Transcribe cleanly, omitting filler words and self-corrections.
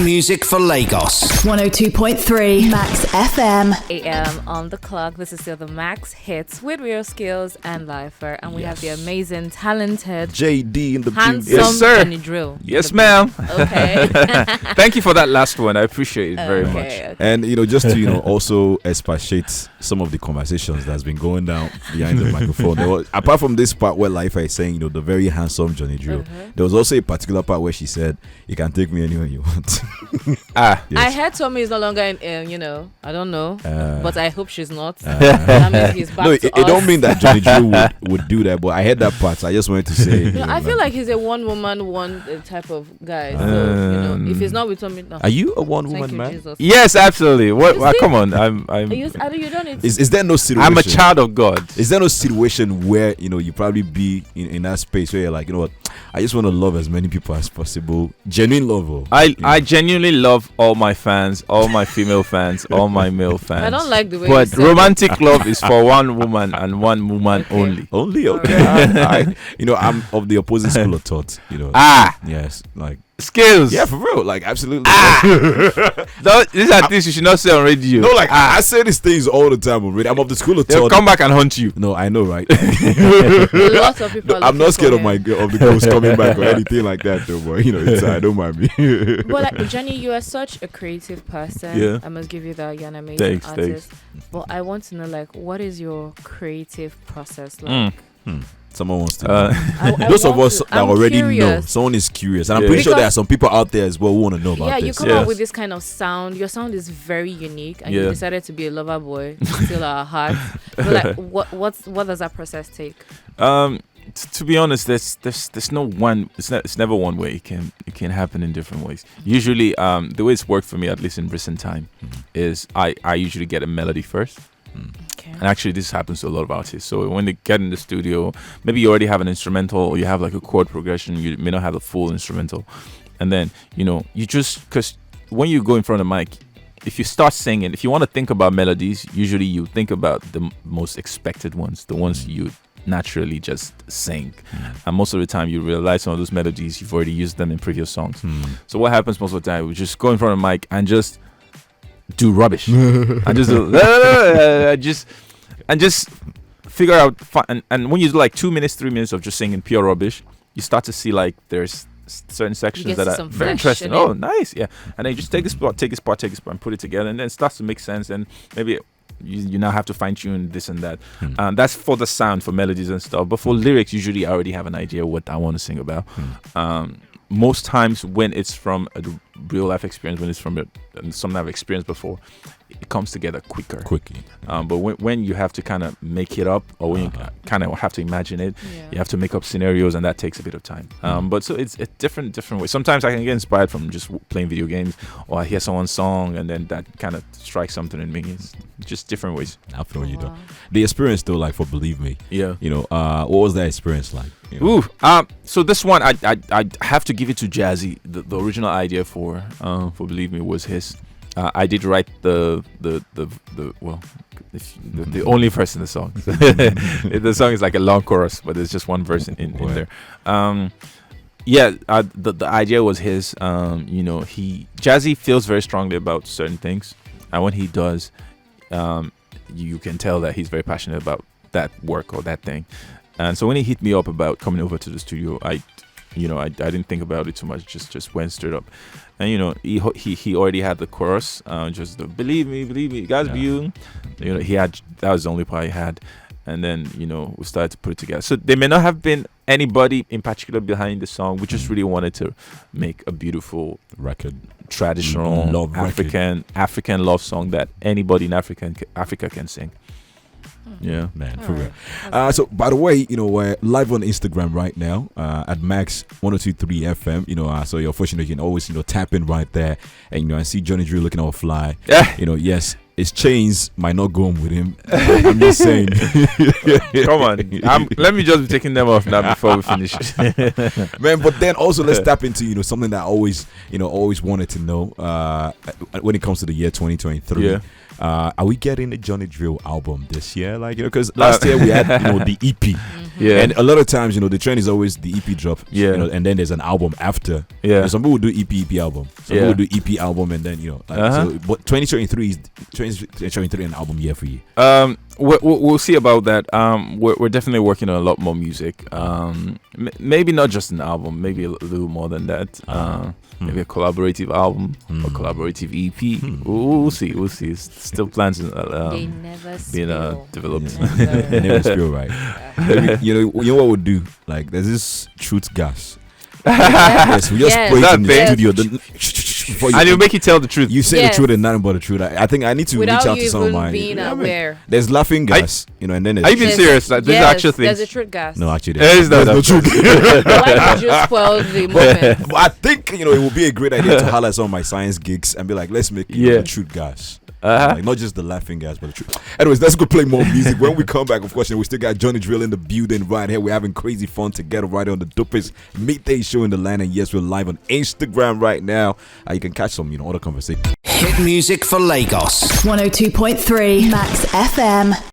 music for Lagos. 102.3 Max FM. AM on the clock. This is still the Max Hits with Real Skills and Lifer. And we have the amazing, talented JD in the handsome Yes, sir. Johnny Drille. Yes, ma'am. Okay. Thank you for that last one. I appreciate it very much. Okay. And just to also expatiate some of the conversations that's been going down behind the microphone. There was, apart from this part where Lifer is saying the very handsome Johnny Drille, there was also a particular part where she said, "You can take me anywhere you want." I Yes. heard Tommy is no longer in, I don't know, but I hope she's not. That means he's back No, to it us. don't mean that Johnny Drille would do that, but I heard that part. So I just wanted to say. I feel like he's a one type of guy. So, if he's not with Tommy, no. Are you a Thank one-woman you, man? Jesus. Yes, absolutely. What? You see? Come on. I'm You don't need Is there no situation? I'm a child of God. Is there no situation where you probably be in that space where you're like, you know what, I just want to love as many people as possible, genuine love. I genuinely love all my fans, all my female fans, all my male fans. I don't like the way But you said romantic love is for one woman and one woman only. Only okay. I'm of the opposite school of thought. Yes, like Skills. yeah, for real, like absolutely. These are things you should not say on radio. No, like I say these things all the time already. I'm of the school of They'll thought. come back and hunt you. No, I know, right? Lots of people. No, I'm not scared of the ghost coming back or anything like that, though. But it's don't mind me. But like, Johnny, you are such a creative person. Yeah. I must give you that. You're an amazing Thanks. artist. But I want to know, like, what is your creative process like? Someone wants to know. I Those of want us to- that I'm already know, curious. someone is curious, and I'm Yeah. pretty sure there are Because- some people out there as well who want to know about Yeah, this. you come Yes. up with this kind of sound. Your sound is very unique, and you Yeah. decided to be a lover boy, still our hearts. But like, what does that process take? To be honest, there's no one. It's never one way. It can happen in different ways. Usually, the way it's worked for me, at least in recent time, is I usually get a melody first. Okay. And actually, this happens to a lot of artists. So when they get in the studio, maybe you already have an instrumental, or you have like a chord progression. You may not have a full instrumental, and then you just, because when you go in front of the mic, if you start singing, if you want to think about melodies, usually you think about the most expected ones, the ones you naturally just sing, and most of the time you realize some of those melodies you've already used them in previous songs. So what happens most of the time, we just go in front of the mic and just do rubbish and just just figure out and when you do like 2 minutes 3 minutes of just singing pure rubbish, you start to see like there's certain sections get that are some very flesh interesting. in Oh, it. nice. Yeah. And then you just take this part and put it together, and then it starts to make sense, and maybe you now have to fine tune this and that. That's for the sound, for melodies and stuff. But for lyrics, usually I already have an idea what I want to sing about. Most times when it's from a real life experience, when it's from something I've experienced before, it comes together quickly. But when you have to kind of make it up, or when you kind of have to imagine it, you have to make up scenarios, and that takes a bit of time. But so it's a different way. Sometimes I can get inspired from just playing video games, or I hear someone's song, and then that kind of strikes something in me. It's just different ways. I feel you though. The experience though, like for Believe Me, Yeah. what was that experience like? Ooh, so this one I have to give it to Jazzy. The original idea for Believe Me was his. I did write the only verse in the song. The song is like a long chorus, but there's just one verse in there. The idea was his. Jazzy feels very strongly about certain things, and when he does, you can tell that he's very passionate about that work or that thing. And so when he hit me up about coming over to the studio, I didn't think about it too much. Just went straight up, and he already had the chorus, just the believe me, guys, be you. He had, that was the only part he had, and then we started to put it together. So there may not have been anybody in particular behind the song. We just really wanted to make a beautiful record, traditional love African love song that anybody in Africa can sing. Yeah, man, for real. So by the way, we're live on Instagram right now at Max 1023 FM. So you're fortunate you can always tap in right there, and and see Johnny Drille looking all fly. Yes, his chains might not go on with him. I'm just saying. Come on, let me just be taking them off now before we finish. Man, but then also let's tap into something that I always wanted to know when it comes to the year 2023. Yeah. Are we getting a Johnny Drille album this year? Like, because last year we had the EP, Yeah. And a lot of times, the trend is always the EP drop. Yeah. And then there's an album after. Yeah. Some people do EP album. Some people do EP album, and then so. But 2023 is 2023 an album year for you. We'll see about that. We're definitely working on a lot more music. Maybe not just an album, maybe a little more than that. Maybe a collaborative album or collaborative EP. We'll see. It's still plans They never being spill. developed. They never spill, right? Maybe, you know what we'll do? Like, there's this truth gas. Yes, we just spray it in the Yes. studio. And you'll make you tell the truth. You say Yes. the truth and nothing but the truth. I think I need to Without reach out you to some of even my. being aware. There's laughing gas, and then there's. Are you being serious? Like, there's actual There's things. a truth gas. No, actually, There's no truth. Why did you spoil the moment? But I think it would be a great idea to highlight some of my science gigs and be like, let's make the truth gas. Like, not just the laughing gas, but the truth. Anyways, let's go play more music. When we come back, of course, we still got Johnny Drille in the building right here. We're having crazy fun together right on the dopest midday show in the land. And yes, we're live on Instagram right now. You can catch some, other conversations. Hit music for Lagos. 102.3 Max FM.